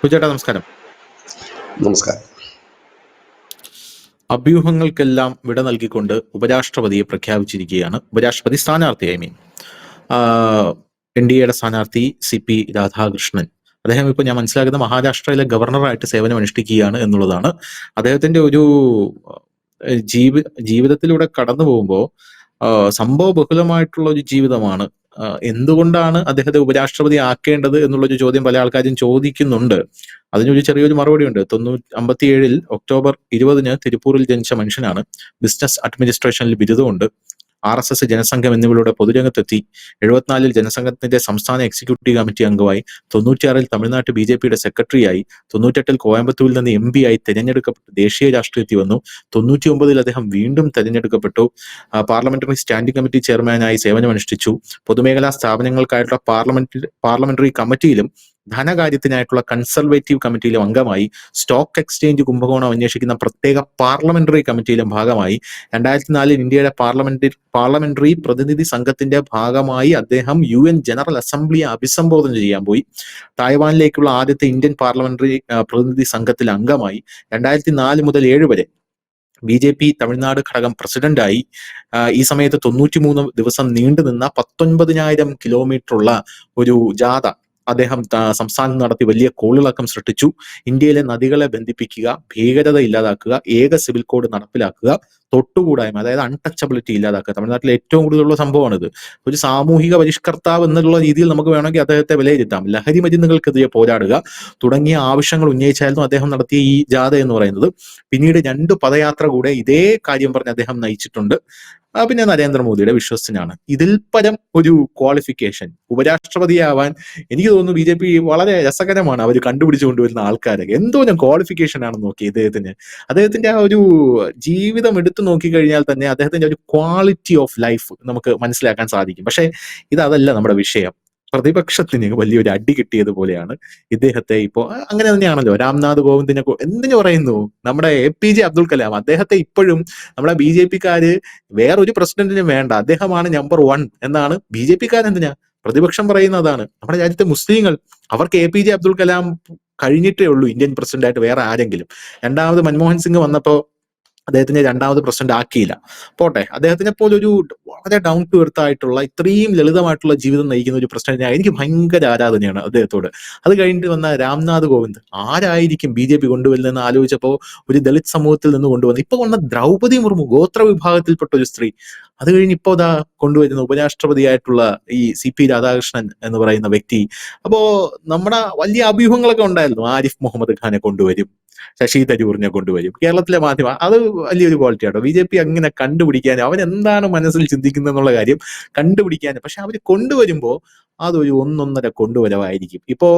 ചേട്ടാ നമസ്കാരം. നമസ്കാരം. അഭ്യൂഹങ്ങൾക്കെല്ലാം വിട നൽകിക്കൊണ്ട് ഉപരാഷ്ട്രപതിയെ പ്രഖ്യാപിച്ചിരിക്കുകയാണ്. ഉപരാഷ്ട്രപതി സ്ഥാനാർത്ഥി എൻ ഡി എയുടെ സ്ഥാനാർത്ഥി CP രാധാകൃഷ്ണൻ. അദ്ദേഹം ഇപ്പോൾ ഞാൻ മനസ്സിലാക്കുന്ന മഹാരാഷ്ട്രയിലെ ഗവർണറായിട്ട് സേവനം അനുഷ്ഠിക്കുകയാണ് എന്നുള്ളതാണ്. അദ്ദേഹത്തിന്റെ ഒരു ജീവിതത്തിലൂടെ കടന്നു പോകുമ്പോൾ സംഭവ ബഹുലമായിട്ടുള്ള ഒരു ജീവിതമാണ്. എന്തുകൊണ്ടാണ് അദ്ദേഹത്തെ ഉപരാഷ്ട്രപതി ആക്കേണ്ടത് എന്നുള്ളൊരു ചോദ്യം പല ആൾക്കാരും ചോദിക്കുന്നുണ്ട്. അതിനൊരു ചെറിയൊരു മറുപടി ഉണ്ട്. 1957 ഒക്ടോബർ 20 തിരുപ്പൂരിൽ ജനിച്ച മനുഷ്യനാണ്. ബിസിനസ് അഡ്മിനിസ്ട്രേഷനിൽ ബിരുദമുണ്ട്. RSS ജനസംഘം എന്നിവരുടെ പൊതുരംഗത്തെത്തി. 74 ജനസംഘത്തിന്റെ സംസ്ഥാന എക്സിക്യൂട്ടീവ് കമ്മിറ്റി അംഗമായി. 96 തമിഴ്നാട്ട് BJPയുടെ സെക്രട്ടറിയായി. 98 കോയമ്പത്തൂരിൽ നിന്ന് MP ആയി തെരഞ്ഞെടുക്കപ്പെട്ട് ദേശീയ രാഷ്ട്രീയത്തിൽ വന്നു. 99 അദ്ദേഹം വീണ്ടും തെരഞ്ഞെടുക്കപ്പെട്ടു. പാർലമെന്ററി സ്റ്റാൻഡിംഗ് കമ്മിറ്റി ചെയർമാനായി സേവനമനുഷ്ഠിച്ചു. പൊതുമേഖലാ സ്ഥാപനങ്ങൾക്കായിട്ടുള്ള പാർലമെന്ററി കമ്മിറ്റിയിലും ധനകാര്യത്തിനായിട്ടുള്ള കൺസർവേറ്റീവ് കമ്മിറ്റിയിലും അംഗമായി. സ്റ്റോക്ക് എക്സ്ചേഞ്ച് കുംഭകോണം അന്വേഷിക്കുന്ന പ്രത്യേക പാർലമെന്ററി കമ്മിറ്റിയിലും ഭാഗമായി. 2004 ഇന്ത്യയുടെ പാർലമെന്ററി പ്രതിനിധി സംഘത്തിന്റെ ഭാഗമായി അദ്ദേഹം UN ജനറൽ അസംബ്ലിയെ അഭിസംബോധന ചെയ്യാൻ പോയി. തായ്വാനിലേക്കുള്ള ആദ്യത്തെ ഇന്ത്യൻ പാർലമെന്ററി പ്രതിനിധി സംഘത്തിൽ അംഗമായി. 2004 മുതൽ 7 വരെ BJP തമിഴ്നാട് ഘടകം പ്രസിഡന്റായി. ഈ സമയത്ത് 93 ദിവസം നീണ്ടുനിന്ന 19,000 കിലോമീറ്ററുള്ള ഒരു ജാഥ അദ്ദേഹം സംസ്ഥാനത്ത് നടത്തി വലിയ കോളിളക്കം സൃഷ്ടിച്ചു. ഇന്ത്യയിലെ നദികളെ ബന്ധിപ്പിക്കുക, ഭീകരത ഇല്ലാതാക്കുക, ഏക സിവിൽ കോഡ് നടപ്പിലാക്കുക, തൊട്ടുകൂടായ്മ അതായത് അൺടച്ചബിലിറ്റി ഇല്ലാതാക്കുക. തമിഴ്നാട്ടിലെ ഏറ്റവും കൂടുതലുള്ള സംഭവമാണിത്. ഒരു സാമൂഹിക പരിഷ്കർത്താവ് എന്നുള്ള രീതിയിൽ നമുക്ക് വേണമെങ്കിൽ അദ്ദേഹത്തെ വിലയിരുത്താം. ലഹരി മരുന്നുകൾക്കെതിരെ പോരാടുക തുടങ്ങിയ ആവശ്യങ്ങൾ ഉന്നയിച്ചായിരുന്നു അദ്ദേഹം നടത്തിയ ഈ ജാഥ എന്ന് പറയുന്നത്. പിന്നീട് 2 പദയാത്ര കൂടെ ഇതേ കാര്യം പറഞ്ഞ് അദ്ദേഹം നയിച്ചിട്ടുണ്ട്. പിന്നെ നരേന്ദ്രമോദിയുടെ വിശ്വസ്തനാണ്. ഇതിൽ പരം ഒരു ക്വാളിഫിക്കേഷൻ ഉപരാഷ്ട്രപതിയാവാൻ എനിക്ക് തോന്നുന്നു BJP വളരെ രസകരമാണ്. അവർ കണ്ടുപിടിച്ചു കൊണ്ടുവരുന്ന ആൾക്കാരൊക്കെ എന്തോ ക്വാളിഫിക്കേഷൻ ആണെന്ന് നോക്കി അദ്ദേഹത്തിന്റെ ആ ഒരു ജീവിതം എടുത്തു നോക്കിക്കഴിഞ്ഞാൽ തന്നെ അദ്ദേഹത്തിന്റെ ഒരു ക്വാളിറ്റി ഓഫ് ലൈഫ് നമുക്ക് മനസ്സിലാക്കാൻ സാധിക്കും. പക്ഷെ ഇതല്ല നമ്മുടെ വിഷയം. പ്രതിപക്ഷത്തിന് വലിയൊരു അടി കിട്ടിയതുപോലെയാണ് ഇദ്ദേഹത്തെ ഇപ്പോ. അങ്ങനെ തന്നെയാണല്ലോ രാംനാഥ് കോവിന്ദിനെ എന്തിനു പറയുന്നു, നമ്മുടെ APJ അബ്ദുൽ കലാം. അദ്ദേഹത്തെ ഇപ്പോഴും നമ്മുടെ BJP-ക്കാര് വേറൊരു പ്രസിഡന്റിനും വേണ്ട, അദ്ദേഹമാണ് നമ്പർ 1 എന്നാണ് BJP-ക്കാരെന്തിനാ പ്രതിപക്ഷം പറയുന്നതാണ്. നമ്മുടെ രാജ്യത്തെ മുസ്ലിങ്ങൾ അവർക്ക് APJ അബ്ദുൽ കലാം കഴിഞ്ഞിട്ടേ ഉള്ളൂ ഇന്ത്യൻ പ്രസിഡന്റായിട്ട് വേറെ ആരെങ്കിലും. രണ്ടാമത് മൻമോഹൻ സിംഗ് വന്നപ്പോ അദ്ദേഹത്തിനെ രണ്ടാമത് പ്രസിഡന്റ് ആക്കിയില്ല. പോട്ടെ, അദ്ദേഹത്തിനെ പോലെ ഒരു വളരെ ഡൗൺ ടു എർത്ത് ആയിട്ടുള്ള ഇത്രയും ലളിതമായിട്ടുള്ള ജീവിതം നയിക്കുന്ന ഒരു പ്രസിഡന്റിനെ എനിക്ക് ഭയങ്കര ആരാധനയാണ് അദ്ദേഹത്തോട്. അത് കഴിഞ്ഞിട്ട് വന്ന രാംനാഥ് കോവിന്ദ് ആരായിരിക്കും BJP കൊണ്ടുവരുന്നതെന്ന് ആലോചിച്ചപ്പോൾ ഒരു ദളിത് സമൂഹത്തിൽ നിന്ന് കൊണ്ടുവന്നു. ഇപ്പൊ കൊണ്ട ദ്രൗപദി മുർമു ഗോത്ര വിഭാഗത്തിൽപ്പെട്ട ഒരു സ്ത്രീ. അത് കഴിഞ്ഞ് ഇപ്പോ കൊണ്ടുവരുന്ന ഉപരാഷ്ട്രപതിയായിട്ടുള്ള ഈ CP രാധാകൃഷ്ണൻ എന്ന് പറയുന്ന വ്യക്തി. അപ്പോ നമ്മുടെ വലിയ അഭ്യൂഹങ്ങളൊക്കെ ഉണ്ടായിരുന്നു. ആരിഫ് മുഹമ്മദ് ഖാനെ കൊണ്ടുവരും, ശശി തരൂരിനെ കൊണ്ടുവരും. കേരളത്തിലെ മാധ്യമം അത് വലിയൊരു ക്വാളിറ്റി ആട്ടോ. BJP അങ്ങനെ കണ്ടുപിടിക്കാനും അവൻ എന്താണ് മനസ്സിൽ ചിന്തിക്കുന്നത് എന്നുള്ള കാര്യം കണ്ടുപിടിക്കാനും. പക്ഷെ അവർ കൊണ്ടുവരുമ്പോൾ അതൊരു ഒന്നൊന്നര കൊണ്ടുവരവായിരിക്കും. ഇപ്പോ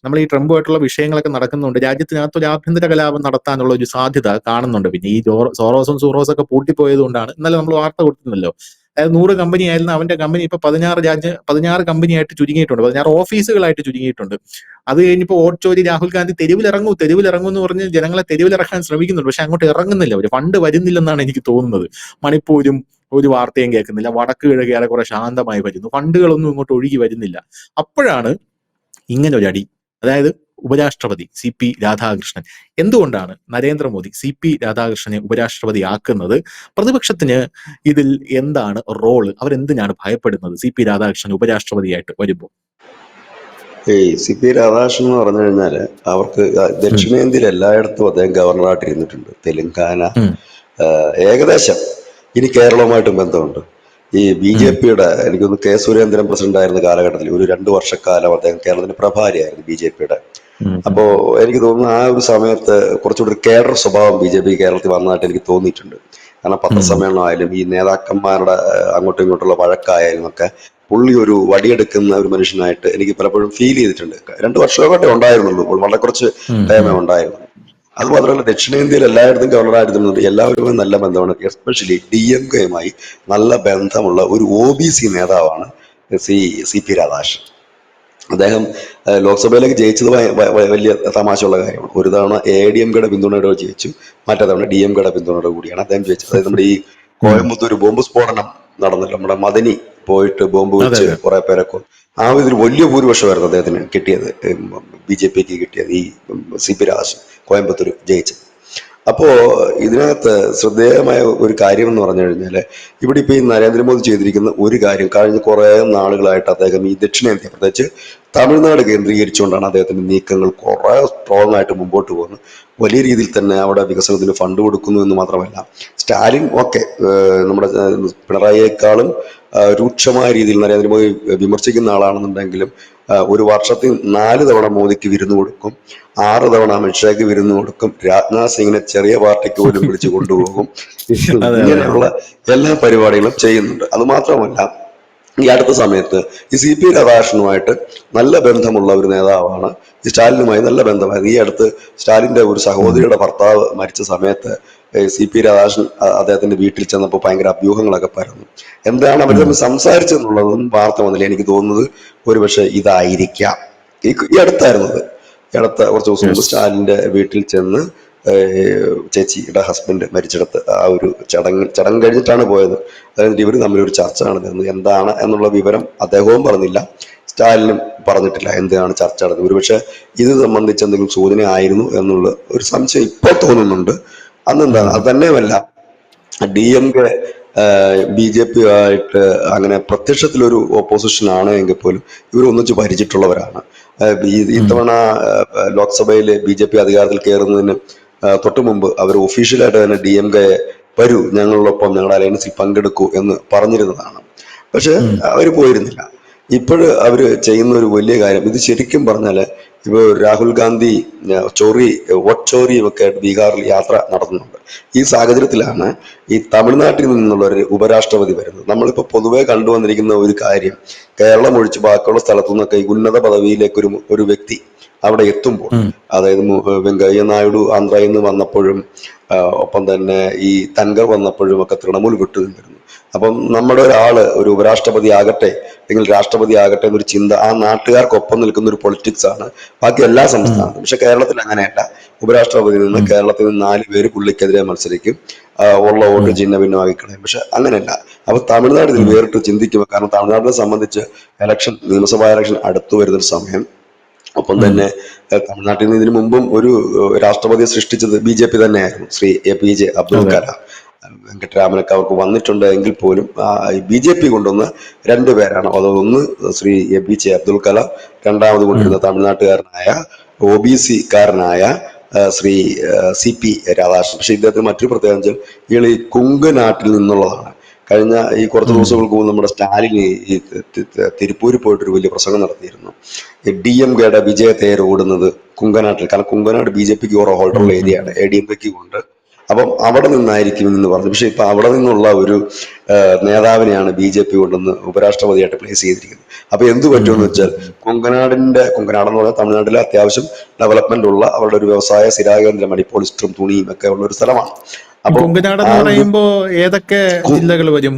നമ്മൾ ഈ ട്രംപുമായിട്ടുള്ള വിഷയങ്ങളൊക്കെ നടക്കുന്നുണ്ട്. രാജ്യത്തിനകത്ത് ഒരു ആഭ്യന്തര കലാപം നടത്താനുള്ള ഒരു സാധ്യത കാണുന്നുണ്ട്. പിന്നെ ഈ സോറോസും ഒക്കെ പൂട്ടിപ്പോയത് കൊണ്ടാണ് ഇന്നലെ നമ്മൾ വാർത്ത കൊടുത്തിരുന്നല്ലോ. അതായത് 100 കമ്പനി ആയിരുന്നു അവന്റെ കമ്പനി, ഇപ്പൊ 16 കമ്പനിയായിട്ട് ചുരുങ്ങിയിട്ടുണ്ട്, 16 ഓഫീസുകളായിട്ട് ചുരുങ്ങിയിട്ടുണ്ട്. അത് കഴിഞ്ഞിപ്പോ ഓട്ചോരി രാഹുൽ ഗാന്ധി തെരുവിലിറങ്ങൂ എന്ന് പറഞ്ഞ് ജനങ്ങളെ തെരുവിലിറക്കാൻ ശ്രമിക്കുന്നുണ്ട്. പക്ഷെ അങ്ങോട്ട് ഇറങ്ങുന്നില്ല. ഒരു ഫണ്ട് വരുന്നില്ലെന്നാണ് എനിക്ക് തോന്നുന്നത്. മണിപ്പൂരും ഒരു വാർത്തയും കേൾക്കുന്നില്ല. വടക്ക് കിഴക്ക് ഏറെക്കുറെ ശാന്തമായി വരുന്നു. ഫണ്ടുകളൊന്നും ഇങ്ങോട്ട് ഒഴുകി വരുന്നില്ല. അപ്പോഴാണ് ഇങ്ങനെ ഒരു അടി. അതായത് ഉപരാഷ്ട്രപതി CP രാധാകൃഷ്ണൻ. എന്തുകൊണ്ടാണ് നരേന്ദ്രമോദി CP രാധാകൃഷ്ണനെ ഉപരാഷ്ട്രപതി ആക്കുന്നത്? പ്രതിപക്ഷത്തിന് ഇതിൽ എന്താണ് റോള്? അവരെന്തിനാണ് ഭയപ്പെടുന്നത് CP രാധാകൃഷ്ണൻ ഉപരാഷ്ട്രപതിയായിട്ട് വരുമ്പോൾ? CP രാധാകൃഷ്ണൻ എന്ന് പറഞ്ഞു കഴിഞ്ഞാൽ അവർക്ക് ദക്ഷിണേന്ത്യയിൽ എല്ലായിടത്തും അദ്ദേഹം ഗവർണറായിട്ട് ഇരുന്നിട്ടുണ്ട്. തെലങ്കാന, ഏകദേശം ഇനി കേരളവുമായിട്ടും ബന്ധമുണ്ട്. ഈ BJPയുടെ എനിക്കൊന്ന് K സുരേന്ദ്രൻ പ്രസിഡന്റ് ആയിരുന്ന കാലഘട്ടത്തിൽ ഒരു 2 വർഷക്കാലം അദ്ദേഹം കേരളത്തിന്റെ പ്രഭാരിയായിരുന്നു BJPയുടെ. അപ്പോ എനിക്ക് തോന്നുന്നു ആ ഒരു സമയത്ത് കുറച്ചുകൂടി കേഡർ സ്വഭാവം BJP കേരളത്തിൽ വന്നതായിട്ട് എനിക്ക് തോന്നിയിട്ടുണ്ട്. കാരണം പത്രസമ്മേളനമായാലും ഈ നേതാക്കന്മാരുടെ അങ്ങോട്ടും ഇങ്ങോട്ടുള്ള വഴക്കായാലും ഒക്കെ പുള്ളി ഒരു വടിയെടുക്കുന്ന ഒരു മനുഷ്യനായിട്ട് എനിക്ക് പലപ്പോഴും ഫീൽ ചെയ്തിട്ടുണ്ട്. 2 വർഷമൊക്കെ ഉണ്ടായിരുന്നുള്ളൂ, വളരെ കുറച്ച് ടൈമേ ഉണ്ടായിരുന്നു. അത് മാത്രമല്ല ദക്ഷിണേന്ത്യയിൽ എല്ലായിടത്തും ഗവർണറായിരുന്നുണ്ട്. എല്ലാവരുമായി നല്ല ബന്ധമാണ്. എസ്പെഷ്യലി DMK-യുമായി നല്ല ബന്ധമുള്ള ഒരു OBC നേതാവാണ് CP രാധാകൃഷ്ണൻ. അദ്ദേഹം ലോക്സഭയിലേക്ക് ജയിച്ചത് വലിയ തമാശയുള്ള കാര്യമാണ്. ഒരു തവണ ADMK-യുടെ പിന്തുണയോടെ ജയിച്ചു, മറ്റേ തവണ DMK-യുടെ പിന്തുണയോടെ കൂടിയാണ് അദ്ദേഹം ജയിച്ചത്. അതായത് നമ്മുടെ ഈ കോയമ്പത്തൂർ ബോംബ് സ്ഫോടനം നടന്നല്ലോ, നമ്മുടെ മദനി പോയിട്ട് ബോംബ് വെച്ച് കുറെ പേരെ ആ ഇതിൽ വലിയ ഭൂരിപക്ഷമായിരുന്നു അദ്ദേഹത്തിന് കിട്ടിയത്, BJP കിട്ടിയത്, ഈ CP രാധാകൃഷ്ണൻ കോയമ്പത്തൂർ ജയിച്ചത്. അപ്പോ ഇതിനകത്ത് ശ്രദ്ധേയമായ ഒരു കാര്യം എന്ന് പറഞ്ഞു കഴിഞ്ഞാൽ, ഇവിടെ ഇപ്പൊ ഈ നരേന്ദ്രമോദി ചെയ്തിരിക്കുന്ന ഒരു കാര്യം, കഴിഞ്ഞ കുറെ നാളുകളായിട്ട് അദ്ദേഹം ഈ ദക്ഷിണേന്ത്യ, പ്രത്യേകിച്ച് തമിഴ്നാട് കേന്ദ്രീകരിച്ചുകൊണ്ടാണ് അദ്ദേഹത്തിന്റെ നീക്കങ്ങൾ കുറെ സ്ട്രോങ് ആയിട്ട് മുമ്പോട്ട് പോകുന്നത്. വലിയ രീതിയിൽ തന്നെ അവിടെ വികസനത്തിന് ഫണ്ട് കൊടുക്കുന്നു എന്ന് മാത്രമല്ല, സ്റ്റാലിൻ നമ്മുടെ പിണറായിയേക്കാളും രൂക്ഷമായ രീതിയിൽ നരേന്ദ്രമോദി വിമർശിക്കുന്ന ആളാണെന്നുണ്ടെങ്കിലും, ഒരു വർഷത്തിൽ 4 തവണ മോദിക്ക് വിരുന്ന് കൊടുക്കും, 6 തവണ അമിത്ഷായ്ക്ക് വിരുന്ന് കൊടുക്കും, രാജ്നാഥ് സിംഗിനെ ചെറിയ പാർട്ടിക്ക് പോലും വിളിച്ചു കൊണ്ടുപോകും. ഇങ്ങനെയുള്ള എല്ലാ പരിപാടികളും ചെയ്യുന്നുണ്ട്. അത് മാത്രമല്ല, ഈ അടുത്ത സമയത്ത് ഈ CP രാധാകൃഷ്ണനുമായിട്ട് നല്ല ബന്ധമുള്ള ഒരു നേതാവാണ്, ഈ സ്റ്റാലിനുമായി നല്ല ബന്ധമായിരുന്നു. ഈ അടുത്ത് സ്റ്റാലിന്റെ ഒരു സഹോദരിയുടെ ഭർത്താവ് മരിച്ച സമയത്ത് CP രാധാകൃഷ്ണൻ അദ്ദേഹത്തിന്റെ വീട്ടിൽ ചെന്നപ്പോൾ ഭയങ്കര അഭ്യൂഹങ്ങളൊക്കെ പരന്നു. എന്താണ് അവർ തമ്മിൽ സംസാരിച്ചെന്നുള്ളതൊന്നും വാർത്ത വന്നില്ല. എനിക്ക് തോന്നുന്നത് ഒരുപക്ഷെ ഇതായിരിക്കാം. ഈ അടുത്തായിരുന്നത്, ഈ അടുത്ത കുറച്ച് ദിവസം മുമ്പ് സ്റ്റാലിന്റെ വീട്ടിൽ ചെന്ന് ചേച്ചിയുടെ ഹസ്ബൻഡ് മരിച്ചിടത്ത് ആ ഒരു ചടങ്ങ് കഴിഞ്ഞിട്ടാണ് പോയത്. അതായത് ഇവർ തമ്മിലൊരു ചർച്ച നടന്നിരുന്നത്. എന്താണ് എന്നുള്ള വിവരം അദ്ദേഹവും പറഞ്ഞില്ല, സ്റ്റാലിനും പറഞ്ഞിട്ടില്ല എന്താണ് ചർച്ച നടന്നത്. ഒരുപക്ഷെ ഇത് സംബന്ധിച്ച് എന്തെങ്കിലും സൂചന ആയിരുന്നു എന്നുള്ള ഒരു സംശയം ഇപ്പോൾ തോന്നുന്നുണ്ട്. അന്നെന്താണ്, അത് തന്നെയുമല്ല, DMK BJP ആയിട്ട് അങ്ങനെ പ്രത്യക്ഷത്തിലൊരു ഓപ്പോസിഷൻ ആണ് എങ്കിൽ പോലും ഇവർ ഒന്നിച്ച് ഭരിച്ചിട്ടുള്ളവരാണ്. ഇത്തവണ ലോക്സഭയിൽ BJP അധികാരത്തിൽ കയറുന്നതിന് തൊട്ടു മുമ്പ് അവർ ഒഫീഷ്യലായിട്ട് തന്നെ DMK വരൂ, ഞങ്ങളോടൊപ്പം, ഞങ്ങളുടെ അലയൻസിൽ പങ്കെടുക്കൂ എന്ന് പറഞ്ഞിരുന്നതാണ്. പക്ഷെ അവർ പോയിരുന്നില്ല. ഇപ്പോഴ് അവര് ചെയ്യുന്ന ഒരു വലിയ കാര്യം, ഇത് ശരിക്കും പറഞ്ഞാല് ഇപ്പൊ രാഹുൽ ഗാന്ധി വോട്ട് ചോറിയും ഒക്കെ ആയിട്ട് ബീഹാറിൽ യാത്ര നടത്തുന്നുണ്ട്. ഈ സാഹചര്യത്തിലാണ് ഈ തമിഴ്നാട്ടിൽ നിന്നുള്ള ഒരു ഉപരാഷ്ട്രപതി വരുന്നത്. നമ്മളിപ്പോ പൊതുവെ കണ്ടുവന്നിരിക്കുന്ന ഒരു കാര്യം, കേരളം ഒഴിച്ച് ബാക്കിയുള്ള സ്ഥലത്തു നിന്നൊക്കെ ഈ ഉന്നത പദവിയിലേക്ക് ഒരു വ്യക്തി അവിടെ എത്തുമ്പോൾ, അതായത് വെങ്കയ്യ നായിഡു ആന്ധ്രയിൽ നിന്ന് വന്നപ്പോഴും ഒപ്പം തന്നെ ഈ തൻകർ വന്നപ്പോഴും ഒക്കെ തൃണമൂൽ വിട്ടുനിന്നിരുന്നു. അപ്പം നമ്മുടെ ഒരു ഉപരാഷ്ട്രപതി ആകട്ടെ അല്ലെങ്കിൽ രാഷ്ട്രപതി ആകട്ടെ എന്നൊരു ചിന്ത ആ നാട്ടുകാർക്കൊപ്പം നിൽക്കുന്ന ഒരു പൊളിറ്റിക്സ് ആണ് ബാക്കി എല്ലാ സംസ്ഥാനത്തും. പക്ഷെ കേരളത്തിൽ അങ്ങനെയല്ല. ഉപരാഷ്ട്രപതിയിൽ നിന്ന് കേരളത്തിൽ നിന്ന് 4 പേര് പുള്ളിക്കെതിരെ മത്സരിക്കും, ഉള്ള വോട്ട് ചിഹ്ന ഭിന്നമാക്കി കളയും. പക്ഷെ അങ്ങനെയല്ല. അപ്പൊ തമിഴ്നാട് ഇതിൽ വേറിട്ട് ചിന്തിക്കുക. കാരണം തമിഴ്നാടിനെ സംബന്ധിച്ച് നിയമസഭാ ഇലക്ഷൻ അടുത്തു വരുന്നൊരു സമയം. ഒപ്പം തന്നെ തമിഴ്നാട്ടിൽ നിന്ന് ഇതിനു മുമ്പും ഒരു രാഷ്ട്രപതിയെ സൃഷ്ടിച്ചത് BJP തന്നെയായിരുന്നു, ശ്രീ APJ അബ്ദുൽ കലാം. വെങ്കട്ടരാമനൊക്കെ അവർക്ക് വന്നിട്ടുണ്ട് എങ്കിൽ പോലും BJP കൊണ്ടുവന്ന 2 പേരാണ്. അതൊന്ന് ശ്രീ APJ അബ്ദുൽ കലാം, രണ്ടാമത് കൊണ്ടിരുന്ന തമിഴ്നാട്ടുകാരനായ OBC കാരനായ ശ്രീ CP രാധാകൃഷ്ണൻ. പക്ഷെ ഇദ്ദേഹത്തിന് മറ്റൊരു പ്രത്യേകത വെച്ചാൽ ഇയാൾ ഈ കുങ്കനാട്ടിൽ നിന്നുള്ളതാണ്. കഴിഞ്ഞ ഈ കുറച്ച് ദിവസങ്ങൾക്ക് മുമ്പ് നമ്മുടെ സ്റ്റാലിൻ ഈ തിരുപ്പൂരിൽ പോയിട്ടൊരു വലിയ പ്രസംഗം നടത്തിയിരുന്നു. DMKയുടെ വിജയത്തേർ ഓടുന്നത് കുങ്കനാട്ടിൽ. കാരണം കുങ്കനാട് BJPക്ക് ഓരോ ഹോൾഡറുള്ള ഏരിയയാണ്, ADMKക്ക് ഉണ്ട്. അപ്പം അവിടെ നിന്നായിരിക്കും എന്ന് പറഞ്ഞു. പക്ഷെ ഇപ്പൊ അവിടെ നിന്നുള്ള ഒരു നേതാവിനെയാണ് BJP കൊണ്ടുവന്ന് ഉപരാഷ്ട്രപതിയായിട്ട് പ്ലേസ് ചെയ്തിരിക്കുന്നത്. അപ്പൊ എന്ത് പറ്റുമെന്ന് വെച്ചാൽ, കുങ്കനാടെന്ന് പറഞ്ഞാൽ തമിഴ്നാട്ടിലെ അത്യാവശ്യം ഡെവലപ്മെന്റ് ഉള്ള അവരുടെ ഒരു വ്യവസായ സ്ഥിരാകേന്ദ്രമാണ്. ഈ പോളിസ്റ്ററും തുണിയും ഒക്കെ ഉള്ള ഒരു സ്ഥലമാണ്. കുങ്കനാടെന്ന് പറയുമ്പോ ഏതൊക്കെ ജില്ലകൾ വരും?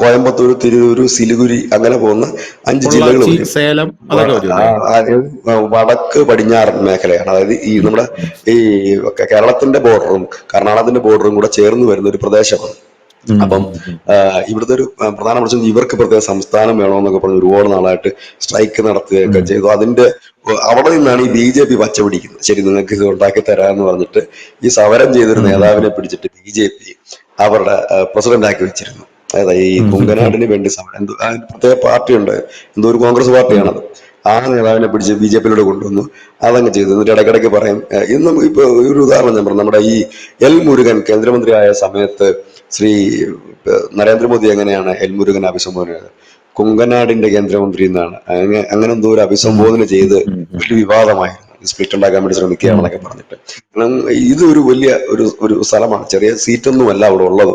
കോയമ്പത്തൂർ, തിരൂര്, സിലിഗുരി, അങ്ങനെ പോകുന്ന 5 ജില്ലകൾ വരും. സേലം, വടക്ക് പടിഞ്ഞാറൻ മേഖലയാണ്. അതായത് ഈ നമ്മുടെ ഈ കേരളത്തിന്റെ ബോർഡറും കർണാടകത്തിന്റെ ബോർഡറും കൂടെ ചേർന്ന് വരുന്ന ഒരു പ്രദേശമാണ്. അപ്പം ഇവിടുത്തെ ഒരു പ്രധാന പ്രശ്നം, ഇവർക്ക് പ്രത്യേക സംസ്ഥാനം വേണമെന്നൊക്കെ പറഞ്ഞ് ഒരുപാട് നാളായിട്ട് സ്ട്രൈക്ക് നടത്തുകയൊക്കെ ചെയ്തു. അവിടെ നിന്നാണ് ഈ BJP പച്ച പിടിക്കുന്നത്. ശരി, നിങ്ങൾക്ക് ഇത് ഉണ്ടാക്കി തരാമെന്ന് പറഞ്ഞിട്ട് ഈ സമരം ചെയ്തൊരു നേതാവിനെ പിടിച്ചിട്ട് BJP അവരുടെ പ്രസിഡന്റ് ആക്കി വെച്ചിരുന്നു. അതായത് ഈ കുങ്കനാടിന് വേണ്ടി സമരം, പ്രത്യേക പാർട്ടിയുണ്ട്, എന്തോ ഒരു കോൺഗ്രസ് പാർട്ടിയാണത്. ആ നേതാവിനെ പിടിച്ച് BJPയിലൂടെ കൊണ്ടുവന്നു. അതങ്ങ് ചെയ്തു. എന്നിട്ട് ഇടയ്ക്കിടയ്ക്ക് പറയും, ഇന്നും ഇപ്പൊ ഒരു ഉദാഹരണം ഞാൻ പറഞ്ഞു, നമ്മുടെ ഈ മുരുകൻ കേന്ദ്രമന്ത്രിയായ സമയത്ത് ശ്രീ നരേന്ദ്രമോദി എങ്ങനെയാണ് മുരുകൻ അഭിസംബോധന ചെയ്തത്? കുങ്കനാടിന്റെ കേന്ദ്രമന്ത്രി എന്നാണ്. അങ്ങനെ എന്തോ ഒരു അഭിസംബോധന ചെയ്ത് വലിയ വിവാദമായിരുന്നു. സ്പ്ലിറ്റ് ഉണ്ടാക്കാൻ വേണ്ടി ശ്രമിക്കുകയാണെന്നൊക്കെ പറഞ്ഞിട്ട്. ഇതൊരു വലിയ ഒരു സ്ഥലമാണ്, ചെറിയ സീറ്റൊന്നുമല്ല അവിടെ ഉള്ളത്.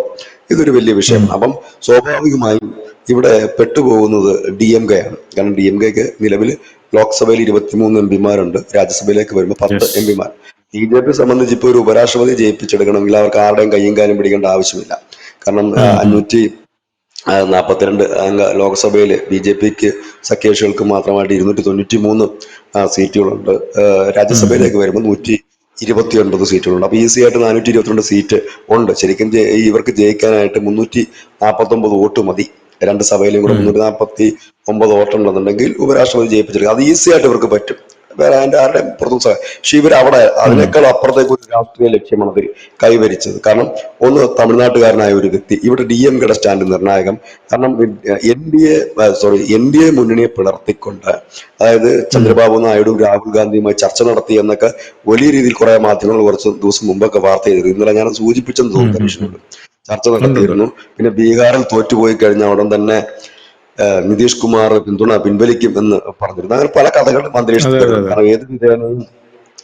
ഇതൊരു വലിയ വിഷയം. അപ്പം സ്വാഭാവികമായും ഇവിടെ പെട്ടുപോകുന്നത് DMK ആണ്. കാരണം DMKക്ക് നിലവിൽ ലോക്സഭയിൽ 23 MP-മാരുണ്ട്, രാജ്യസഭയിലേക്ക് വരുമ്പോൾ 10 MP-മാർ. BJP സംബന്ധിച്ച് ഇപ്പോൾ ഒരു ഉപരാഷ്ട്രപതി ജയിപ്പിച്ചെടുക്കണമെങ്കിൽ അവർക്ക് ആരുടെയും കയ്യും കാലും പിടിക്കേണ്ട ആവശ്യമില്ല. കാരണം 542 അംഗ ലോക്സഭയിൽ BJPക്ക് സഖ്യകക്ഷികൾക്ക് മാത്രമായിട്ട് 293 സീറ്റുകളുണ്ട്. രാജ്യസഭയിലേക്ക് വരുമ്പോൾ 129 സീറ്റുകളുണ്ട്. അപ്പൊ ഈസി ആയിട്ട് 422 സീറ്റ് ഉണ്ട്. ശരിക്കും ഇവർക്ക് ജയിക്കാനായിട്ട് 349 വോട്ട് മതി രണ്ട് സഭയിലും കൂടെ ഉം. 349 വോട്ടുണ്ടെന്നുണ്ടെങ്കിൽ ഉപരാഷ്ട്രപതി ജയിപ്പിച്ചെടുക്കുക. അത് ഈസി ആയിട്ട് ഇവർക്ക് പറ്റും. വേറെ അതിന്റെ ആരുടെയും പുറത്തും പക്ഷെ ഇവർ അവിടെ ഉം. അതിനേക്കാൾ അപ്പുറത്തേക്ക് ഒരു രാഷ്ട്രീയ ലക്ഷ്യമാണ് അവർ കൈവരിച്ചത്. കാരണം ഒന്ന്, തമിഴ്നാട്ടുകാരനായ ഒരു വ്യക്തി ഇവിടെ DMKയുടെ സ്റ്റാൻഡ് നിർണായകം. കാരണം NDA മുന്നണിയെ പിളർത്തിക്കൊണ്ട്, അതായത് ഉം. ചന്ദ്രബാബു നായിഡു രാഹുൽ ഗാന്ധിയുമായി ചർച്ച നടത്തി എന്നൊക്കെ വലിയ രീതിയിൽ കുറെ മാധ്യമങ്ങൾ കുറച്ച് ദിവസം മുമ്പൊക്കെ വാർത്ത ചെയ്തിരുന്നു. ഇന്നലെ ഞാൻ സൂചിപ്പിച്ചെന്ന് ഉം. തോന്നുന്നു ഉം. ഉം. ധനുഷിനോട്. ചർച്ച ഉണ്ടുണ്ട്. നടത്തിയിരുന്നു. പിന്നെ ബീഹാറിൽ തോറ്റുപോയി കഴിഞ്ഞ ഉടൻ തന്നെ നിതീഷ് കുമാർ പിന്തുണ പിൻവലിക്കും എന്ന് പറഞ്ഞിരുന്നു. അങ്ങനെ പല കഥകളും അതെ, അന്തരീക്ഷത്തിൽ അതെ, വരുന്നുണ്ട്. അതെ. കാരണം ഏത് വിധേനയും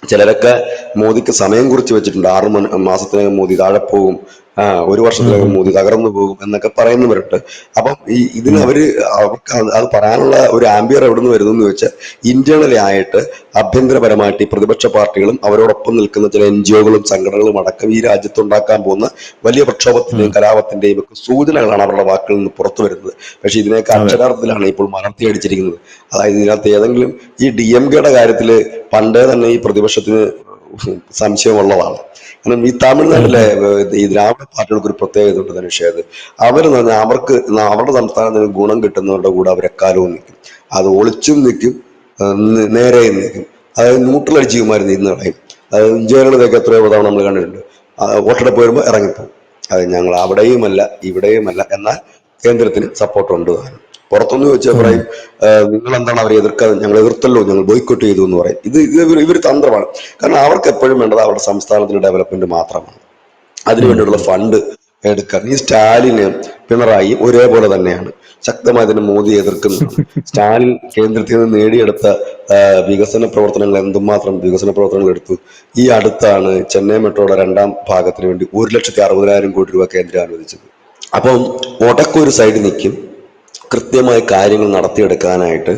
ചിലരൊക്കെ മോദിക്ക് സമയം കുറിച്ച് വെച്ചിട്ടുണ്ട്. 6 മാസത്തിനകം മോദി താഴെ പോകും, 1 വർഷത്തിനകം ഉം. മോദി തകർന്നു പോകും എന്നൊക്കെ പറയുന്നവരുണ്ട്. അപ്പം ഇതിന് ഉം. അവർക്ക് അത് പറയാനുള്ള ഒരു ആംബിയർ എവിടെ നിന്ന് വരുന്നു എന്ന് വെച്ചാൽ, ഇന്റേണലി ആയിട്ട് ആഭ്യന്തരപരമായിട്ട് ഈ പ്രതിപക്ഷ പാർട്ടികളും അവരോടൊപ്പം നിൽക്കുന്ന ചില NGOകളും സംഘടനകളും അടക്കം ഈ രാജ്യത്തുണ്ടാക്കാൻ പോകുന്ന വലിയ പ്രക്ഷോഭത്തിന്റെയും ഉം. കലാപത്തിന്റെയും ഒക്കെ സൂചനകളാണ് അവരുടെ വാക്കുകളിൽ നിന്ന് പുറത്തു വരുന്നത്. പക്ഷെ ഇതിനെയൊക്കെ അതെ. അക്ഷരാർത്ഥത്തിലാണ് ഇപ്പോൾ മലർത്തിയടിച്ചിരിക്കുന്നത്. അതായത് ഇതിനകത്ത് ഏതെങ്കിലും ഈ DMKയുടെ കാര്യത്തിൽ പണ്ടേ തന്നെ ഈ പ്രതിപക്ഷത്തിന് സംശയമുള്ളതാണ്. കാരണം ഈ ഉം. തമിഴ്നാട്ടിലെ ഉം. ഈ ദ്രാവിഡ പാർട്ടികൾക്ക് ഒരു പ്രത്യേകത ഉണ്ട് ധനുഷേ. അത് അവരെന്ന് പറഞ്ഞാൽ അവർക്ക് അവരുടെ സംസ്ഥാനത്തിന് ഗുണം കിട്ടുന്നവരുടെ കൂടെ അവരെക്കാലവും നിൽക്കും. അത് ഒളിച്ചും നിൽക്കും, നേരെയും നിൽക്കും. അതായത് ന്യൂട്രൽ അടിച്ചുമാർ നിന്ന് കളയും. അതായത് ജയലളിതയൊക്കെ എത്രയോ തവണ നമ്മൾ കണ്ടിട്ടുണ്ട്. വോട്ടെടുപ്പ് വരുമ്പോൾ ഇറങ്ങിപ്പോകും. അത് ഞങ്ങൾ അവിടെയുമല്ല ഇവിടെയുമല്ല, എന്നാൽ കേന്ദ്രത്തിന് സപ്പോർട്ട് ഉണ്ട് താനും. പുറത്തൊന്ന് വെച്ചാൽ ഉം. പറയും, നിങ്ങൾ എന്താണ് അവരെ എതിർക്കാതെ, ഞങ്ങൾ എതിർത്തല്ലോ, ഞങ്ങൾ ബോയ്ക്കോട്ട് ചെയ്തു എന്ന് പറയും. ഇവർ തന്ത്രമാണ്. കാരണം അവർക്ക് എപ്പോഴും വേണ്ടത് അവരുടെ സംസ്ഥാനത്തിന്റെ ഡെവലപ്മെന്റ് മാത്രമാണ്. ഉം. അതിനുവേണ്ടിയുള്ള ഉം. ഫണ്ട് എടുക്കാൻ ഈ സ്റ്റാലിന് പിണറായി ഒരേപോലെ തന്നെയാണ്. ശക്തമായി തന്നെ മോദി എതിർക്കുന്നതാണ്. സ്റ്റാലിൻ കേന്ദ്രത്തിൽ നിന്ന് നേടിയെടുത്ത വികസന പ്രവർത്തനങ്ങൾ, എന്തുമാത്രം വികസന പ്രവർത്തനങ്ങൾ എടുത്തു. ഈ അടുത്താണ് ചെന്നൈ മെട്രോയുടെ 2ാം ഭാഗത്തിന് വേണ്ടി 1,60,60,000 കോടി രൂപ കേന്ദ്രം അനുവദിച്ചത്. അപ്പം ഒടക്കൊരു സൈഡിൽ നിൽക്കും, കൃത്യമായി കാര്യങ്ങൾ നടത്തിയെടുക്കാനായിട്ട്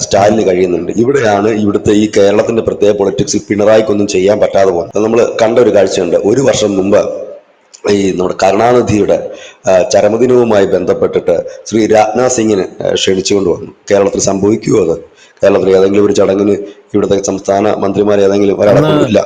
സ്റ്റാലിന് കഴിയുന്നുണ്ട്. ഇവിടെയാണ് ഇവിടുത്തെ ഈ കേരളത്തിന്റെ പ്രത്യേക പൊളിറ്റിക്സിൽ പിണറായിക്കൊന്നും ചെയ്യാൻ പറ്റാതെ പോകുന്നത്. നമ്മൾ കണ്ട ഒരു കാഴ്ചയുണ്ട്. 1 വർഷം മുമ്പ് ഈ നമ്മുടെ കരുണാനിധിയുടെ ചരമദിനവുമായി ബന്ധപ്പെട്ടിട്ട് ശ്രീ രാജ്നാഥ് സിംഗിന് ക്ഷണിച്ചുകൊണ്ട് വന്നു. കേരളത്തിൽ സംഭവിക്കുമോ അത്? കേരളത്തിൽ ഏതെങ്കിലും ഒരു ചടങ്ങിന് ഇവിടുത്തെ സംസ്ഥാന മന്ത്രിമാർ ഏതെങ്കിലും ഒരാളെ അന്ന് കൊണ്ടില്ല.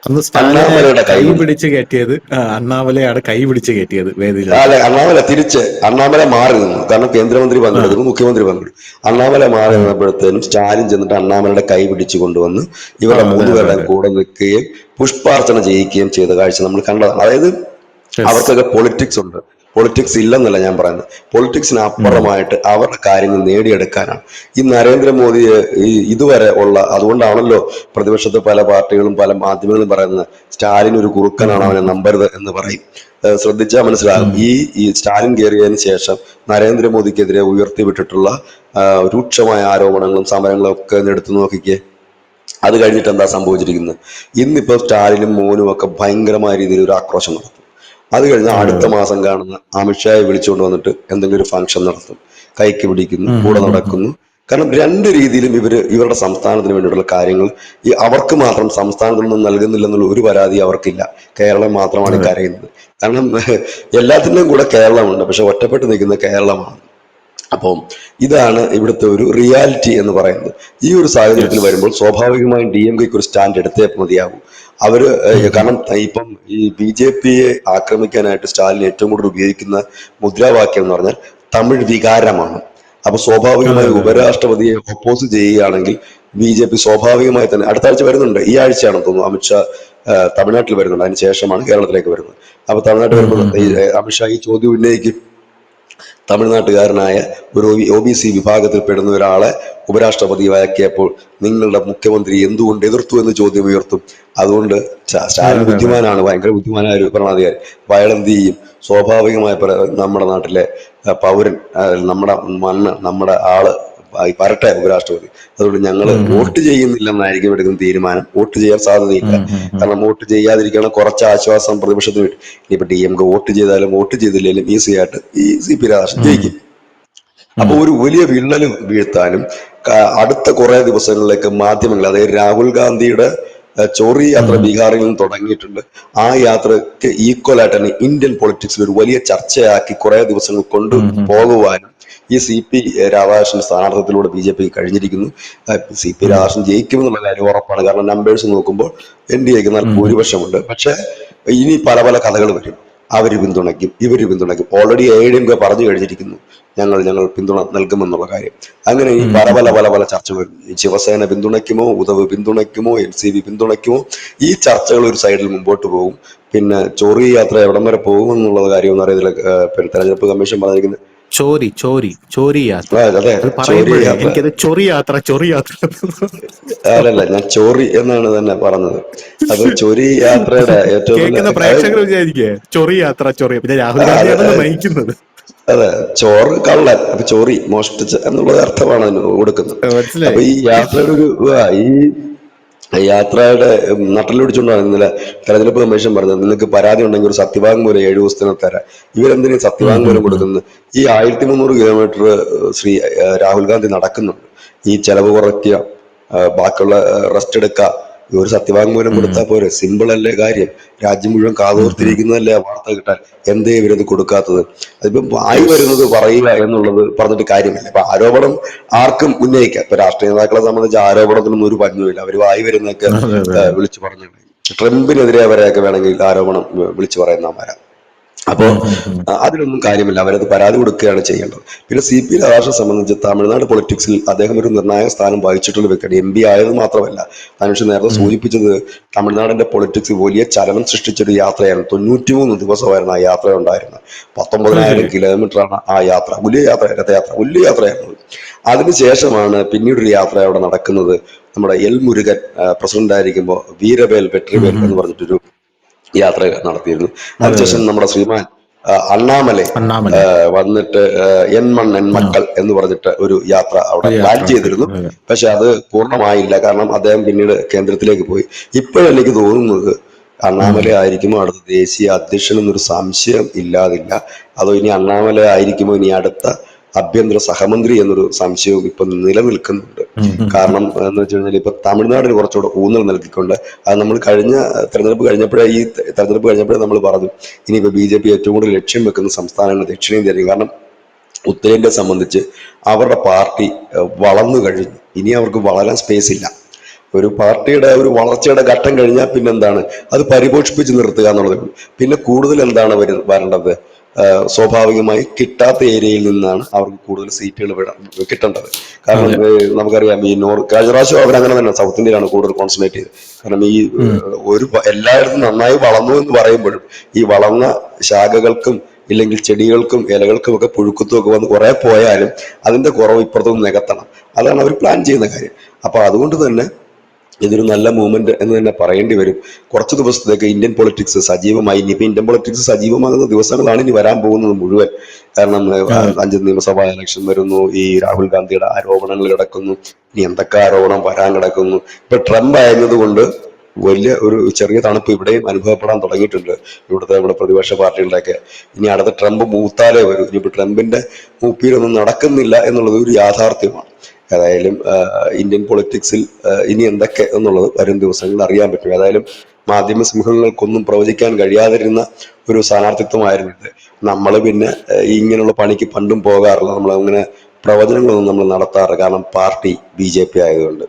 അന്ന് സ്റ്റാലിനെ അണ്ണാമലയുടെ കൈ കൈപിടി പിടിച്ച് കയറ്റിയത് അണ്ണാമലയാണ് കൈ പിടിച്ച് കയറ്റിയത് വേദിയിലോട്ട്. അല്ലെ, അണ്ണാമല തിരിച്ച് അണ്ണാമല മാറി നിന്നു. കാരണം കേന്ദ്രമന്ത്രി ആ. പങ്കെടുക്കുന്നു, മുഖ്യമന്ത്രി പങ്കെടുക്കും. അണ്ണാമല മാറി ഉം. നിന്നപ്പോഴത്തേനും സ്റ്റാലിൻ ചെന്നിട്ട് അണ്ണാമലയുടെ കൈ പിടിച്ചു കൊണ്ടുവന്ന് ആ, ഇവരുടെ അതെ, അതെ, മൂന്നുപേരുടെയും അതെ. കൂടെ നിൽക്കുകയും പുഷ്പാർച്ചന ചെയ്യിക്കുകയും ചെയ്ത കാഴ്ച നമ്മൾ കണ്ടതാണ്. അതായത് യെസ്. അവർക്കൊക്കെ പൊളിറ്റിക്സ് ഉണ്ട്. പൊളിറ്റിക്സ് ഇല്ലെന്നല്ല ഞാൻ പറയുന്നത്. പൊളിറ്റിക്സിന് ഉം. അപ്പുറമായിട്ട് അവരുടെ കാര്യങ്ങൾ നേടിയെടുക്കാനാണ് ഈ നരേന്ദ്രമോദിയെ ഇതുവരെ ഉള്ള. അതുകൊണ്ടാണല്ലോ പ്രതിപക്ഷത്തെ പല പാർട്ടികളും പല മാധ്യമങ്ങളും പറയുന്നത് സ്റ്റാലിൻ ഒരു ഉം. കുറുക്കനാണ്, ഉം. അവനെ നമ്പരുത് എന്ന് പറയും. ശ്രദ്ധിച്ചാൽ മനസ്സിലാകും. ഉം. ഈ സ്റ്റാലിൻ കയറിയതിന് ശേഷം നരേന്ദ്രമോദിക്കെതിരെ ഉയർത്തിവിട്ടിട്ടുള്ള രൂക്ഷമായ ആരോപണങ്ങളും സമരങ്ങളും ഒക്കെ ഒന്ന് എടുത്തു നോക്കിക്കേ. അത് കഴിഞ്ഞിട്ട് എന്താ സംഭവിച്ചിരിക്കുന്നത്? ഇന്നിപ്പോ സ്റ്റാലിനും മോനും ഒക്കെ ഭയങ്കരമായ രീതിയിൽ ഒരു ആക്രോശം നടത്തും. അത് കഴിഞ്ഞാൽ അതെ, അടുത്ത അതെ. മാസം കാണുന്ന അമിത്ഷായെ വിളിച്ചുകൊണ്ട് വന്നിട്ട് എന്തെങ്കിലും ഒരു ഫംഗ്ഷൻ നടത്തും. കൈക്ക് പിടിക്കുന്നു, ഉം. കൂടെ ഉം. ഉം. ഉം. നടക്കുന്നു. കാരണം രണ്ട് രീതിയിലും ഇവരുടെ സംസ്ഥാനത്തിന് വേണ്ടിയിട്ടുള്ള കാര്യങ്ങൾ അവർക്ക് മാത്രം സംസ്ഥാനത്തിൽ നിന്നും നൽകുന്നില്ലെന്നുള്ള ഒരു പരാതി അവർക്കില്ല. കേരളം മാത്രമാണ് ഈ അതെ. കരയുന്നത്. കാരണം എല്ലാത്തിൻ്റെയും കൂടെ കേരളമുണ്ട്, പക്ഷെ ഒറ്റപ്പെട്ട് നിൽക്കുന്ന കേരളമാണ്. അപ്പം ഇതാണ് ഇവിടുത്തെ ഒരു റിയാലിറ്റി എന്ന് പറയുന്നത്. ഈ ഒരു സാഹചര്യത്തിൽ യെസ്. വരുമ്പോൾ സ്വാഭാവികമായും DMKയ്ക്ക് ഒരു സ്റ്റാൻഡ് എടുത്തേ മതിയാകും. അവര് ഉം. ഉം. കാരണം ഇപ്പം ഈ BJPയെ ആക്രമിക്കാനായിട്ട് സ്റ്റാലിൻ ഏറ്റവും കൂടുതൽ ഉപയോഗിക്കുന്ന മുദ്രാവാക്യം എന്ന് പറഞ്ഞാൽ തമിഴ് വികാരമാണ്. അപ്പൊ അതെ, സ്വാഭാവികമായി അതെ, അതെ. ഉപരാഷ്ട്രപതിയെ ഒപ്പോസ് ചെയ്യുകയാണെങ്കിൽ BJP സ്വാഭാവികമായി തന്നെ അടുത്ത ആഴ്ച വരുന്നുണ്ട്. ഈ ആഴ്ചയാണെന്ന് തോന്നുന്നു അമിത്ഷാ തമിഴ്നാട്ടിൽ വരുന്നുണ്ട്. അതിന് ശേഷമാണ് കേരളത്തിലേക്ക് വരുന്നത്. അപ്പൊ തമിഴ്നാട്ടിൽ ഉം. വരുമ്പോൾ ഉം. ഉം. അമിത്ഷാ ഈ ചോദ്യം ഉന്നയിക്കും. തമിഴ്നാട്ടുകാരനായ ഒരു OBC വിഭാഗത്തിൽ പെടുന്ന ഒരാളെ ഉപരാഷ്ട്രപതിയാക്കിയപ്പോൾ നിങ്ങളുടെ മുഖ്യമന്ത്രി എന്തുകൊണ്ട് എതിർത്തു എന്ന് ചോദ്യം ഉയർത്തും. അതുകൊണ്ട് അതെ, സ്റ്റാലിൻ അതെ, അതെ. ബുദ്ധിമാനാണ്, ഭയങ്കര ബുദ്ധിമാനായ ഒരു ഭരണാധികാരി. അയാൾ എന്ത് ചെയ്യും? സ്വാഭാവികമായ നമ്മുടെ നാട്ടിലെ പൗരൻ, നമ്മുടെ മണ്ണ്, നമ്മുടെ ആള് വരട്ടെ ഉപരാഷ്ട്രപതി. അതുകൊണ്ട് ഞങ്ങൾ ഉം. ഉം. വോട്ട് ചെയ്യുന്നില്ലെന്നായിരിക്കും എടുക്കുന്ന തീരുമാനം. വോട്ട് ചെയ്യാൻ സാധ്യതയില്ല. ഉം. ഉം. ഉം. കാരണം വോട്ട് ചെയ്യാതിരിക്കണം കുറച്ച് ആശ്വാസം പ്രതിപക്ഷത്തിന് കിട്ടും. ഇനിയിപ്പോ DMK വോട്ട് ചെയ്താലും വോട്ട് ചെയ്തില്ലെങ്കിലും ഈസി ആയിട്ട് ഈ CP രാധാകൃഷ്ണൻ ഉം. ജയിക്കും. ഉം. അപ്പൊ ഒരു വലിയ വിള്ളല് വീഴ്ത്താനും അടുത്ത കുറെ ദിവസങ്ങളിലേക്ക് മാധ്യമങ്ങൾ, അതായത് രാഹുൽ ഗാന്ധിയുടെ ചോറി യാത്ര ഉം. ബീഹാറിൽ നിന്ന് തുടങ്ങിയിട്ടുണ്ട്. ആ യാത്രയ്ക്ക് ഈക്വൽ ആയിട്ട് തന്നെ ഇന്ത്യൻ പൊളിറ്റിക്സിൽ ഒരു വലിയ ചർച്ചയാക്കി കുറെ ദിവസങ്ങൾ ഉം. ഉം. കൊണ്ടുപോകുവാനും ഈ CP രാധാകൃഷ്ണൻ സ്ഥാനാർത്ഥത്തിലൂടെ BJP കഴിഞ്ഞിരിക്കുന്നു. CP ഉം. രാധാകൃഷ്ണൻ ജയിക്കുമെന്നുള്ള കാര്യം ഉറപ്പാണ്. കാരണം നമ്പേഴ്സ് നോക്കുമ്പോൾ NDAക്ക് നല്ല ഉം. ഉം. ഭൂരിപക്ഷമുണ്ട്. പക്ഷെ ഇനി പല പല കഥകൾ വരും. അവർ പിന്തുണയ്ക്കും, ഇവർ പിന്തുണയ്ക്കും. ഓൾറെഡി AIDMK പറഞ്ഞു കഴിഞ്ഞിരിക്കുന്നു ഞങ്ങൾ പിന്തുണ നൽകുമെന്നുള്ള കാര്യം. അങ്ങനെ ഈ പല പല പല പല ചർച്ച വരും. ഈ ശിവസേന പിന്തുണയ്ക്കുമോ, ഉദ്ധവ് പിന്തുണയ്ക്കുമോ, NCP പിന്തുണയ്ക്കുമോ, ഈ ചർച്ചകൾ ഒരു സൈഡിൽ മുമ്പോട്ട് പോകും. പിന്നെ ചോറി യാത്ര എവിടം വരെ പോകുമെന്നുള്ള കാര്യമൊന്നും അറിയത്തില്ല. പിന്നെ തെരഞ്ഞെടുപ്പ് കമ്മീഷൻ പറഞ്ഞിരിക്കുന്നത് ചോരി യാത്ര. അതെ, അത് ചോരി പറയുമ്പോഴേ യാത്ര. എനിക്കത് ചൊറി യാത്ര അല്ലല്ല, ഞാൻ ചോറി എന്നാണ് തന്നെ പറഞ്ഞത്. അപ്പൊ ചൊരി യാത്രയുടെ ഏറ്റവും കേൾക്കുന്ന പ്രേക്ഷകർ വിചാരിക്കേ ചൊറി യാത്ര പിന്നെ രാഹുൽ ഗാന്ധിയാണല്ലോ നയിക്കുന്നത്. അതെ, ചോറ് കള്ളൻ, അപ്പൊ ചോറി മോഷ്ടിച്ച എന്നുള്ള അർത്ഥമാണ് അതിന് കൊടുക്കുന്നത്. അപ്പൊ മനസ്സിലായി. ഈ യാത്രയുടെ ഈ യാത്രയുടെ നട്ടലൊടിച്ചുകൊണ്ടാണ് ഇന്നലെ തെരഞ്ഞെടുപ്പ് കമ്മീഷൻ പറഞ്ഞത്, നിങ്ങൾക്ക് പരാതി ഉണ്ടെങ്കിൽ ഒരു സത്യവാങ്മൂലം 7 ദിവസത്തിന് തരാം. ഇവരെന്തിനും സത്യവാങ്മൂലം കൊടുക്കുന്നത്? ഈ 1300 കിലോമീറ്റർ ശ്രീ രാഹുൽ ഗാന്ധി നടക്കുന്നുണ്ട്. ഈ ചെലവ് കുറയ്ക്കുക, ബാക്കിയുള്ള റെസ്റ്റ് എടുക്കുക, ഒരു സത്യവാങ്മൂലം കൊടുത്താൽ പോരെ? സിമ്പിൾ അല്ലേ കാര്യം? രാജ്യം മുഴുവൻ കാതോർത്തിരിക്കുന്നതല്ലേ ആ വാർത്ത കിട്ടാൻ. എന്തേ ഇവരത് കൊടുക്കാത്തത്? അതിപ്പം വായി വരുന്നത് പറയുക എന്നുള്ളത് പറഞ്ഞിട്ട് കാര്യമില്ല. ഇപ്പൊ ആരോപണം ആർക്കും ഉന്നയിക്കാം. ഇപ്പൊ രാഷ്ട്രീയ നേതാക്കളെ സംബന്ധിച്ച് ആരോപണത്തിനൊന്നും ഒരു പഞ്ഞുമില്ല. അവർ വായി വരുന്നതൊക്കെ വിളിച്ചു പറഞ്ഞു. ട്രംപിനെതിരെ അവരെയൊക്കെ വേണമെങ്കിൽ ആരോപണം വിളിച്ചു പറയുന്നവരാണ്. അപ്പോ അതിലൊന്നും കാര്യമില്ല, അവരത് പരാതി കൊടുക്കുകയാണ് ചെയ്യേണ്ടത്. പിന്നെ CP രാധാകൃഷ്ണനെ സംബന്ധിച്ച് തമിഴ്നാട് പൊളിറ്റിക്സിൽ അദ്ദേഹം ഒരു നിർണായക സ്ഥാനം വഹിച്ചിട്ടുള്ള വ്യക്തിയാണ്. MP ആയത് മാത്രമല്ല, മനുഷ്യൻ നേരത്തെ സൂചിപ്പിച്ചത് തമിഴ്നാടിന്റെ പൊളിറ്റിക്സ് വലിയ ചലനം സൃഷ്ടിച്ചൊരു യാത്രയായിരുന്നു. 93 ദിവസമായിരുന്നു ആ യാത്ര ഉണ്ടായിരുന്നത്. 19,000 കിലോമീറ്ററാണ് ആ യാത്ര. വലിയ യാത്രയായിരുന്നു. അതിനുശേഷമാണ് പിന്നീടൊരു യാത്ര അവിടെ നടക്കുന്നത്. നമ്മുടെ മുരുകൻ പ്രസിഡന്റ് ആയിരിക്കുമ്പോൾ വീരവേൽ വെട്രിവേൽ എന്ന് പറഞ്ഞിട്ടൊരു യാത്ര നടത്തിയിരുന്നു. അതിനുശേഷം നമ്മുടെ ശ്രീമാൻ അണ്ണാമലൈ വന്നിട്ട് എൻ മക്കൾ എന്ന് പറഞ്ഞിട്ട് ഒരു യാത്ര അവിടെ പ്ലാൻ ചെയ്തിരുന്നു. പക്ഷെ അത് പൂർണ്ണമായില്ല, കാരണം അദ്ദേഹം പിന്നീട് കേന്ദ്രത്തിലേക്ക് പോയി. ഇപ്പോഴെനിക്ക് തോന്നുന്നത് അണ്ണാമലൈ ആയിരിക്കുമോ അടുത്ത ദേശീയ അധ്യക്ഷൻ എന്നൊരു സംശയം ഇല്ലാതില്ല. അതോ ഇനി അണ്ണാമലൈ ആയിരിക്കുമോ ഇനി അടുത്ത ആഭ്യന്തര സഹമന്ത്രി എന്നൊരു സംശയവും ഇപ്പൊ നിലനിൽക്കുന്നുണ്ട്. കാരണം എന്ന് വെച്ച് കഴിഞ്ഞാൽ ഇപ്പൊ തമിഴ്നാടിന് കുറച്ചുകൂടെ ഊന്നൽ നൽകിക്കൊണ്ട്, അത് നമ്മൾ തെരഞ്ഞെടുപ്പ് കഴിഞ്ഞപ്പോഴേ നമ്മൾ പറഞ്ഞു, ഇനിയിപ്പോ BJP ഏറ്റവും കൂടുതൽ ലക്ഷ്യം വെക്കുന്ന സംസ്ഥാനങ്ങൾ ദക്ഷിണേന്ത്യ ആയിരിക്കും. കാരണം ഉത്തരേന്ത്യയെ സംബന്ധിച്ച് അവരുടെ പാർട്ടി വളർന്നു കഴിഞ്ഞു. ഇനി അവർക്ക് വളരാൻ സ്പേസ് ഇല്ല. ഒരു പാർട്ടിയുടെ ഒരു വളർച്ചയുടെ ഘട്ടം കഴിഞ്ഞാൽ പിന്നെന്താണ്, അത് പരിപോഷിപ്പിച്ച് നിർത്തുക എന്നുള്ളത്. പിന്നെ കൂടുതൽ എന്താണ് വരേണ്ടത്? സ്വാഭാവികമായി കിട്ടാത്ത ഏരിയയിൽ നിന്നാണ് അവർക്ക് കൂടുതൽ സീറ്റുകൾ കിട്ടേണ്ടത്. കാരണം നമുക്കറിയാം, ഈ കഴിഞ്ഞ പ്രാവശ്യം അവരങ്ങനെ തന്നെ സൗത്ത് ഇന്ത്യയിലാണ് കൂടുതൽ കോൺസെൻട്രേറ്റ് ചെയ്തത്. കാരണം ഈ എല്ലായിടത്തും നന്നായി വളർന്നു എന്ന് പറയുമ്പോഴും ഈ വളർന്ന ശാഖകൾക്കും ഇല്ലെങ്കിൽ ചെടികൾക്കും ഇലകൾക്കും ഒക്കെ പുഴുക്കുത്തും ഒക്കെ വന്ന് കുറെ പോയാലും അതിന്റെ കുറവ് ഇപ്പുറത്തൊന്ന് നികത്തണം. അതാണ് അവർ പ്ലാൻ ചെയ്യുന്ന കാര്യം. അപ്പൊ അതുകൊണ്ട് തന്നെ ഇതൊരു നല്ല മൂവ്മെന്റ് എന്ന് തന്നെ പറയേണ്ടി വരും. കുറച്ച് ദിവസത്തേക്ക് ഇന്ത്യൻ പൊളിറ്റിക്സ് സജീവമായി. ഇനിയിപ്പോ ഇന്ത്യൻ പൊളിറ്റിക്സ് സജീവമാകുന്ന ദിവസങ്ങളാണ് ഇനി വരാൻ പോകുന്നത് മുഴുവൻ. കാരണം 5 നിയമസഭാ ഇലക്ഷൻ വരുന്നു, ഈ രാഹുൽ ഗാന്ധിയുടെ ആരോപണങ്ങൾ കിടക്കുന്നു, ഇനി എന്തൊക്കെ ആരോപണം വരാൻ കിടക്കുന്നു. ഇപ്പൊ ട്രംപ് ആയതുകൊണ്ട് വലിയ ഒരു ചെറിയ തണുപ്പ് ഇവിടെയും അനുഭവപ്പെടാൻ തുടങ്ങിയിട്ടുണ്ട്, നമ്മുടെ പ്രതിപക്ഷ പാർട്ടികളുടെയൊക്കെ. ഇനി അടുത്ത ട്രംപ് മൂത്താലേ വരൂ. ഇനിയിപ്പോ ട്രംപിന്റെ മൂപ്പിലൊന്നും നടക്കുന്നില്ല എന്നുള്ളത് ഒരു യാഥാർത്ഥ്യമാണ്. ഏതായാലും ഇന്ത്യൻ പൊളിറ്റിക്സിൽ ഇനി എന്തൊക്കെ എന്നുള്ളത് വരും ദിവസങ്ങളിൽ അറിയാൻ പറ്റും. ഏതായാലും മാധ്യമ സിംഹങ്ങൾക്കൊന്നും പ്രവചിക്കാൻ കഴിയാതിരുന്ന ഒരു സ്ഥാനാർത്ഥിത്വമായിരുന്നു ഇത്. നമ്മൾ പിന്നെ ഇങ്ങനെയുള്ള പണിക്ക് പണ്ടും പോകാറില്ല. നമ്മളങ്ങനെ പ്രവചനങ്ങളൊന്നും നമ്മൾ നടത്താറില്ല, കാരണം പാർട്ടി BJP ആയതുകൊണ്ട്.